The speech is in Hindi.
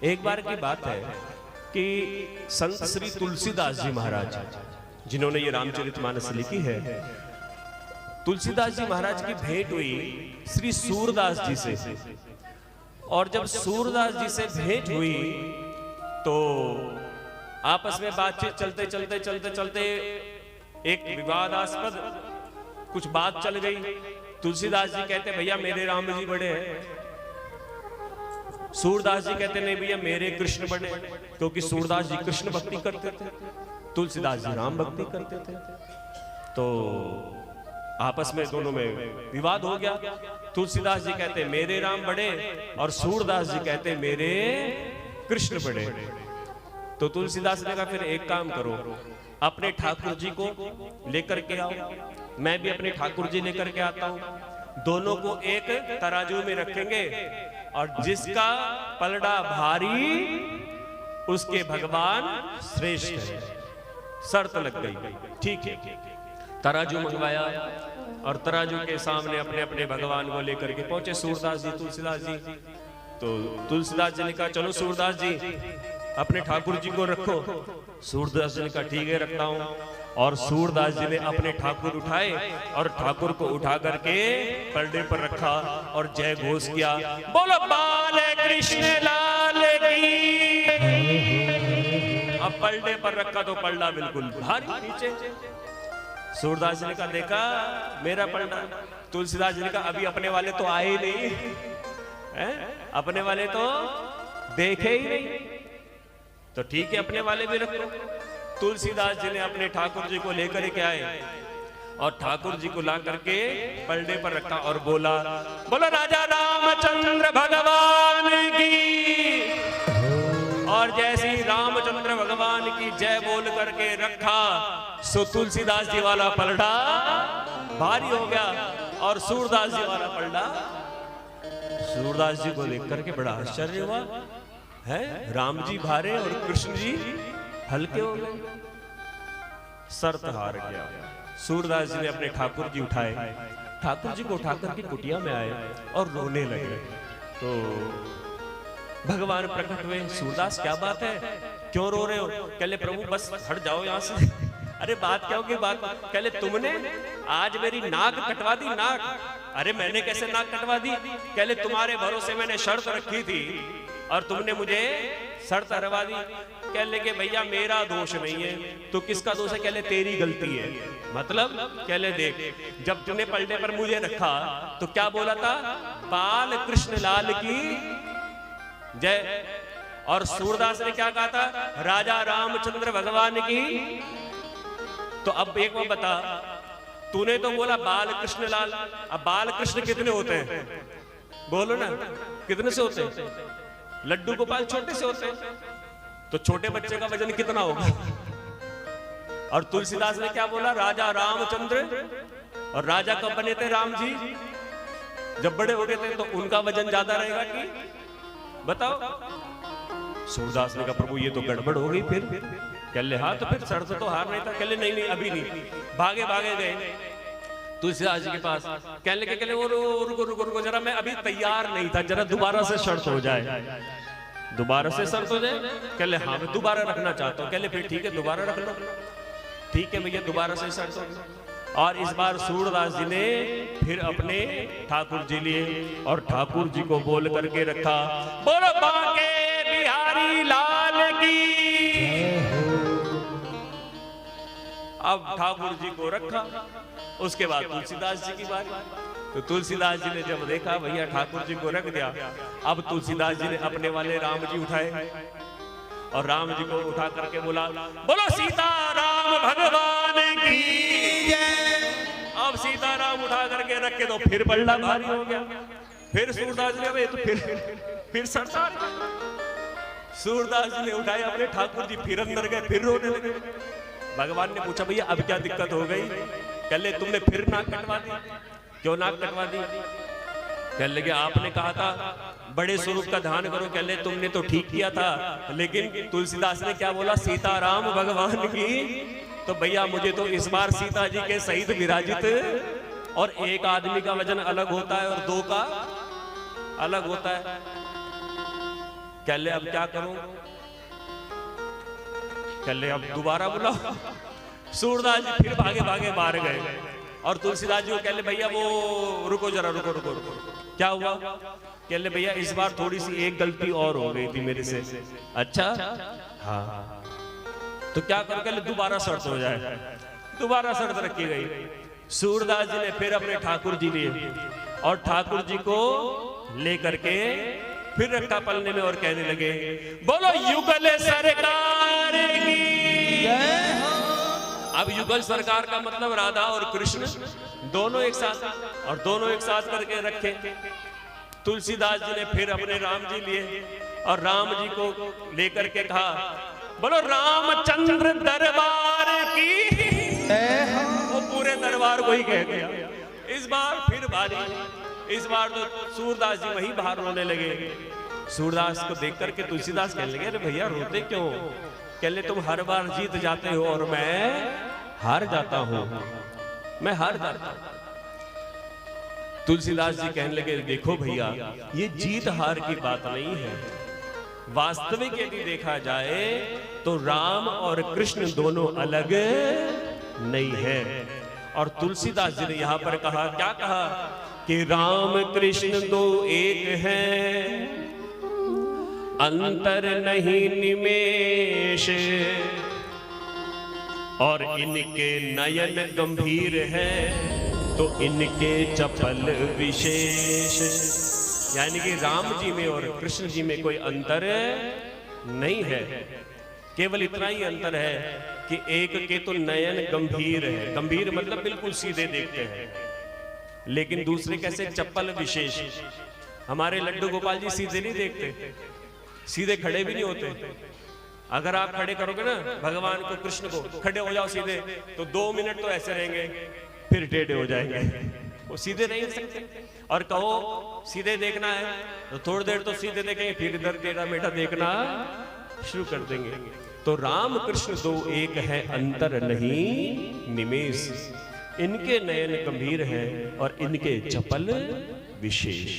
एक बार की बात है कि संत श्री तुलसीदास जी महाराज, जिन्होंने ये रामचरितमानस लिखी है, तुलसीदास जी महाराज की भेंट हुई श्री सूरदास जी से। और जब सूरदास जी से भेंट हुई तो आपस में बातचीत चलते चलते चलते चलते एक विवादास्पद कुछ बात चल गई। तुलसीदास जी कहते भैया मेरे राम जी बड़े हैं, सूरदास जी कहते नहीं भैया मेरे कृष्ण बड़े, क्योंकि सूरदास जी कृष्ण भक्ति करते थे, तुलसीदास जी राम भक्ति करते थे। तो आपस में दोनों में विवाद हो गया। तुलसीदास जी कहते मेरे राम बड़े और सूरदास जी कहते मेरे कृष्ण बड़े। तो तुलसीदास ने कहा फिर एक काम करो, अपने ठाकुर जी को लेकर के आओ, मैं भी अपने ठाकुर जी लेकर के आता हूं, दोनों को एक तराजू में रखेंगे और जिसका पलड़ा भारी उसके भगवान श्रेष्ठ है। शर्त लग गई, ठीक है। तराजू मंगवाया और तराजू के सामने अपने अपने भगवान को लेकर के पहुंचे सूरदास जी तुलसीदास जी। तो तुलसीदास जी ने कहा चलो सूरदास जी अपने ठाकुर जी को रखो। सूरदास जी ने कहा ठीक है रखता हूं। और सूरदास जी ने अपने ठाकुर उठाए और ठाकुर को उठा करके पलड़े पर रखा और जय घोष किया, बोलो बाल कृष्ण लाल की। अब पलड़े पर रखा तो पलड़ा बिल्कुल भारी नीचे। सूरदास जी ने कहा देखा मेरा पलड़ा। तुलसीदास जी ने कहा अभी अपने वाले तो आए ही नहीं है? अपने वाले तो देखे ही नहीं, तो ठीक है अपने वाले भी रखो। तुलसीदास जी ने अपने ठाकुर जी को लेकर के आए और ठाकुर जी को ला करके पलड़े पर रखा और बोला, बोलो राजा रामचंद्र भगवान की। और जैसे ही रामचंद्र भगवान की जय बोल करके रखा सो तुलसीदास जी वाला पलड़ा भारी हो गया और सूरदास जी वाला पलड़ा। सूरदास जी को देख करके बड़ा आश्चर्य हुआ, है राम जी भारे और कृष्ण जी हल्के हो गए। शर्त हार गया। सूरदास जी ने अपने ठाकुर जी उठाए, ठाकुर जी को उठाकर के कुटिया में आए और रोने लगे। तो भगवान प्रकट हुए, सूरदास क्या बात है, क्यों रो रहे हो? कहले प्रभु बस हट जाओ यहाँ से। अरे बात क्या होगी? बात कहले तुमने आज मेरी नाक कटवा दी। नाक? अरे मैंने कैसे नाक कटवा दी? कहले तुम्हारे भरोसे मैंने शर्त रखी थी और तुमने मुझे शर्त हरवा दी। कहले कि भैया मेरा दोष नहीं है। तो किसका दोष है? कहले तेरी गलती है। मतलब? कहले देख जब तुमने पलटे पर मुझे रखा तो क्या बोला था? बाल कृष्ण लाल की जय। और सूरदास ने क्या कहा था? राजा रामचंद्र भगवान की। तो अब एक बार बता, तूने तो बोला बाल कृष्ण लाल, अब बाल कृष्ण कितने होते हैं? बोलो ना कितने से होते हैं? लड्डू गोपाल छोटे से होते हैं, तो छोटे बच्चे का वजन कितना होगा? और तुलसीदास ने क्या बोला? राजा रामचंद्र। और राजा कब बने थे? राम जी जब बड़े हो गए थे। तो उनका वजन ज्यादा रहेगा कि? बताओ। सूरदास ने कहा प्रभु ये तो गड़बड़ हो गई। फिर कहले हाँ तो फिर शर्त तो हार नहीं था। कहले नहीं नहीं अभी नहीं। भागे भागे गए तुलसीदास जी के पास। कहले के कहले वो रुको रुको रुको जरा, मैं अभी तैयार नहीं था, जरा दोबारा से शर्त हो जाए। दोबारा से शर्त हो जाए? कहले हाँ मैं दोबारा रखना चाहता हूँ। कहले फिर ठीक है दोबारा रख लो। ठीक है भैया दोबारा से शर्त हो। और इस बार सूरदास जी ने फिर अपने ठाकुर जी लिए और ठाकुर जी को बोल करके रखा, बोलो बांके बिहारी लाल की। अब ठाकुर जी को रखा, उसके बाद तुलसीदास जी की बारी। तो तुलसीदास जी ने जब देखा भैया ठाकुर जी को रख दिया, अब तुलसीदास जी ने अपने वाले राम जी उठाए और राम जी को उठा करके बोला, बोलो सीताराम भगवान की जय। अब सीताराम उठा करके रख के तो फिर पलड़ा भारी हो गया। फिर सूरदास जी तो फिर सरदार सूरदास जी ने उठाए अपने ठाकुर जी, फिर अंदर गए, फिर रोने लगे। भगवान ने पूछा भैया अब क्या दिक्कत हो गई? कहले तुमने फिर नाक कटवा दी। क्यों नाक कटवा दी? कहने लगे आपने कहा था बड़े स्वरूप का ध्यान करो। कहले तुमने तो ठीक किया था, लेकिन तुलसीदास ने क्या बोला? सीताराम भगवान की। तो भैया मुझे तो इस बार सीता जी के सहित विराजित, और एक आदमी का वजन अलग होता है और दो का अलग होता है। कह ले अब क्या करूं, कह ले अब दोबारा बुलाओ। सूरदास जी फिर भागे भागे बाहर गए और तुलसीदास जी को कह ले भैया वो रुको जरा, रुको रुको रुको, क्या हुआ? कह ले भैया इस बार थोड़ी सी एक गलती और हो गई थी मेरे से। अच्छा हाँ, तो क्या करो? कह ले दोबारा शर्त हो जाए। दोबारा शर्त रखी गई। सूरदास जी ने फिर अपने ठाकुर जी लिए और ठाकुर जी को लेकर के फिर रखा पलने में और कहने लगे बोलो युगल सरकार की। अब युगल सरकार का मतलब राधा और कृष्ण दोनों एक साथ, और दोनों एक साथ करके रखे। तुलसीदास जी ने फिर अपने राम जी लिए और राम जी को लेकर के कहा बोलो रामचंद्र दरबार की। वो पूरे दरबार को ही कह गया। इस बार फिर बारी, इस बार तो सूरदास जी वहीं बाहर रोने लगे। सूरदास को देख करके तुलसीदास कहने लगे अरे भैया रोते क्यों? कह ले तुम हर बार जीत जाते हो और मैं हार जाता हूं, मैं हार जाता हूं। तुलसीदास जी कहने लगे देखो भैया ये जीत हार की बात नहीं है। वास्तविक यदि देखा जाए तो राम और कृष्ण दोनों अलग नहीं है। और तुलसीदास जी ने यहां पर कहा, क्या कहा कि राम कृष्ण दो एक हैं, अंतर नहीं निमेष, और इनके नयन गंभीर हैं तो इनके चपल विशेष। यानी कि राम जी में और कृष्ण जी में कोई अंतर नहीं है, केवल इतना ही अंतर है कि एक के तो नयन गंभीर है, गंभीर मतलब बिल्कुल सीधे देखते हैं, लेकिन दूसरे कैसे चप्पल विशेष। हमारे लड्डू गोपाल जी सीधे नहीं देखते, सीधे खड़े भी नहीं होते। अगर आप खड़े करोगे ना भगवान को, कृष्ण को, खड़े हो जाओ सीधे तो 2 मिनट तो ऐसे रहेंगे फिर टेढ़े हो जाएंगे, वो सीधे नहीं सकते। और कहो सीधे देखना है तो थोड़ी देर तो सीधे देखेंगे फिर इधर टेढ़ा मेढ़ा देखना शुरू कर देंगे। तो राम कृष्ण दो एक है, अंतर नहीं निमेष, इनके नयन गंभीर हैं और इनके चपल विशेष।